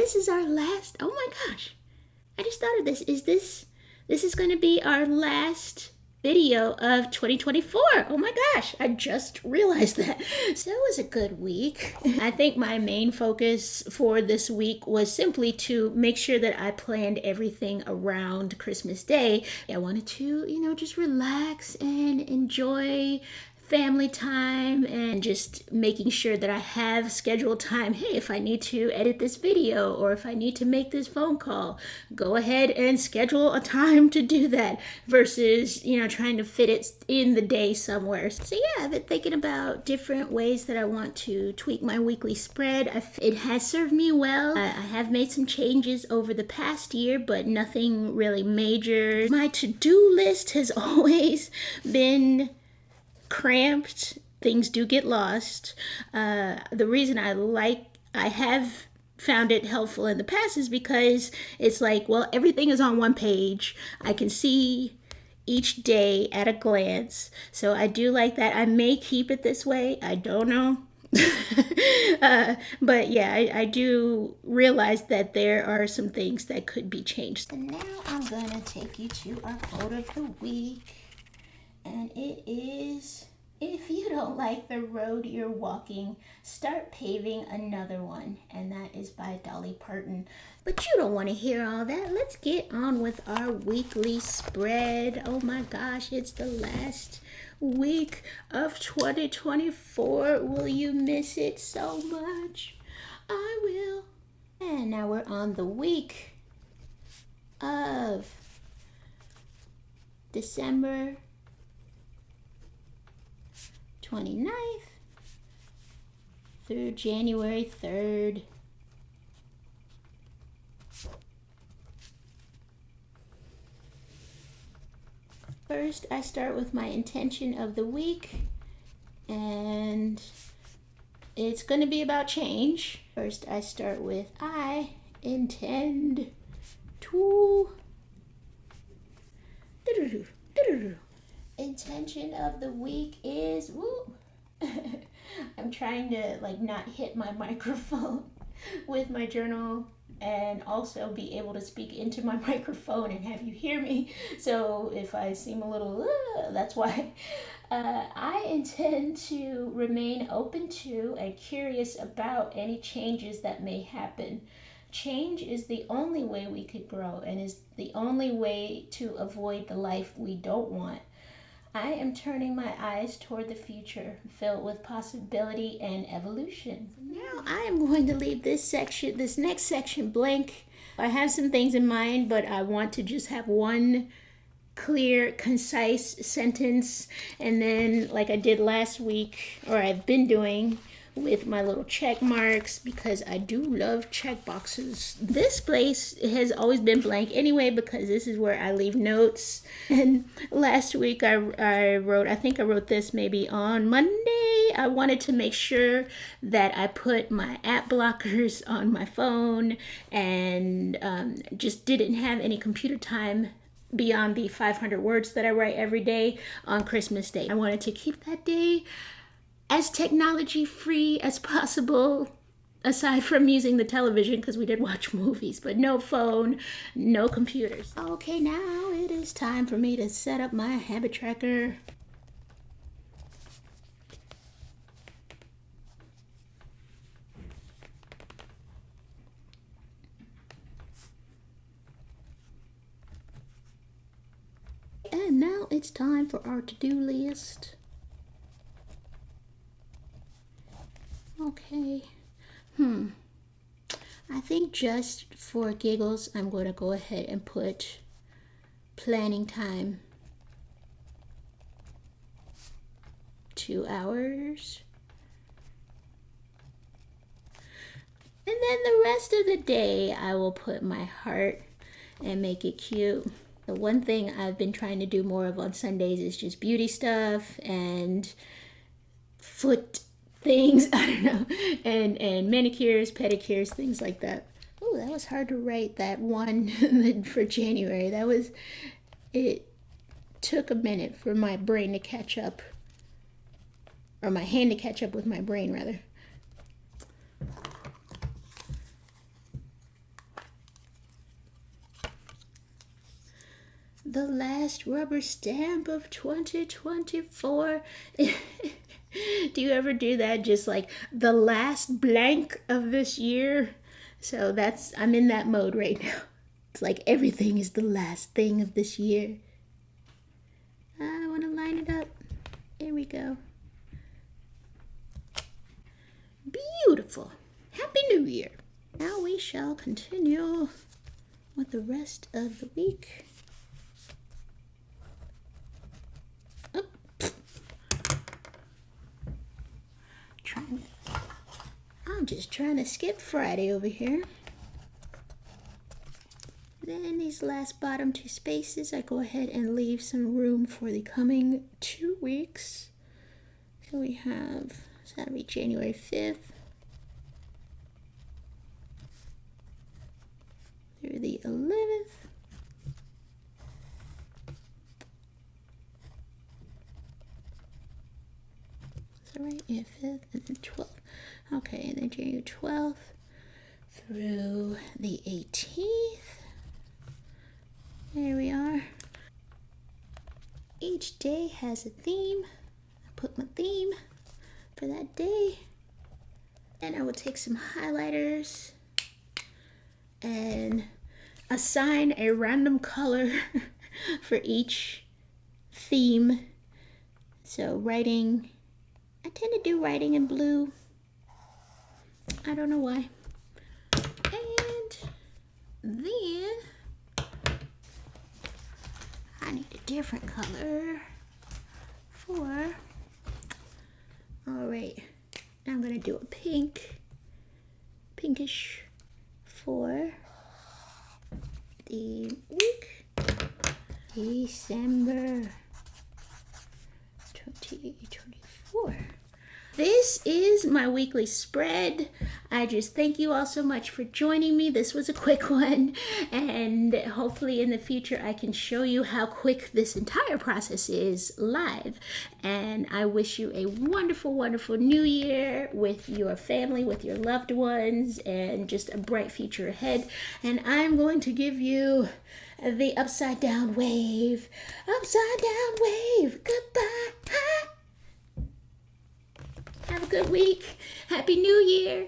this is our last, oh my gosh, I just thought of this. This is going to be our last video of 2024. Oh my gosh, I just realized that. So it was a good week. I think my main focus for this week was simply to make sure that I planned everything around Christmas Day. I wanted to, just relax and enjoy family time and just making sure that I have scheduled time. Hey, if I need to edit this video or if I need to make this phone call, go ahead and schedule a time to do that versus, trying to fit it in the day somewhere. So yeah, I've been thinking about different ways that I want to tweak my weekly spread. It has served me well. I have made some changes over the past year, but nothing really major. My to-do list has always been cramped. Things do get lost. The reason I have found it helpful in the past is because it's like, well, everything is on one page. I can see each day at a glance. So I do like that. I may keep it this way. I don't know. But yeah, I do realize that there are some things that could be changed. And now I'm gonna take you to our quote of the week. And it is, if you don't like the road you're walking, start paving another one. And that is by Dolly Parton. But you don't want to hear all that. Let's get on with our weekly spread. Oh my gosh, it's the last week of 2024. Will you miss it so much? I will. And now we're on the week of December 29th through January 3rd. First, I start with my intention of the week, and it's going to be about change. First, I start with I intend to. Intention of the week is, woo. I'm trying to not hit my microphone with my journal and also be able to speak into my microphone and have you hear me. So if I seem a little, that's why. I intend to remain open to and curious about any changes that may happen. Change is the only way we could grow and is the only way to avoid the life we don't want. I am turning my eyes toward the future, filled with possibility and evolution. Now I am going to leave this next section blank. I have some things in mind, but I want to just have one clear, concise sentence. And then, like I did last week, or I've been doing with my little check marks, because I do love check boxes. This place has always been blank anyway, because this is where I leave notes. And last week I think I wrote this maybe on Monday. I wanted to make sure that I put my app blockers on my phone and just didn't have any computer time beyond the 500 words that I write every day on Christmas Day. I wanted to keep that day as technology free as possible, aside from using the television, because we did watch movies, but no phone, no computers. Okay, now it is time for me to set up my habit tracker. And now it's time for our to-do list. Okay. I think just for giggles, I'm going to go ahead and put planning time 2 hours. And then the rest of the day, I will put my heart and make it cute. The one thing I've been trying to do more of on Sundays is just beauty stuff and foot things, I don't know, and manicures, pedicures, things like that. Oh, that was hard to write, that one for January. It took a minute for my brain to catch up, or my hand to catch up with my brain, rather. the last rubber stamp of 2024. Do you ever do that? Just like the last blank of this year? So I'm in that mode right now. It's like everything is the last thing of this year. I want to line it up. There we go. Beautiful. Happy New Year. Now we shall continue with the rest of the week. I'm just trying to skip Friday over here. Then these last bottom two spaces, I go ahead and leave some room for the coming 2 weeks. So we have, so that'll be January 5th through the 11th. Is that right? Yeah, 5th and then 12th. Okay, and then January 12th through the 18th. There we are. Each day has a theme. I put my theme for that day. And I will take some highlighters and assign a random color for each theme. So writing, I tend to do writing in blue. I don't know why. And then I need a different color for, all right, I'm gonna do a pinkish for the week, December 2024. This is my weekly spread. I just thank you all so much for joining me. This was a quick one, and hopefully in the future I can show you how quick this entire process is live. And I wish you a wonderful, wonderful new year with your family, with your loved ones, and just a bright future ahead. And I'm going to give you the upside down wave. Upside down wave. Goodbye. Have a good week. Happy New Year.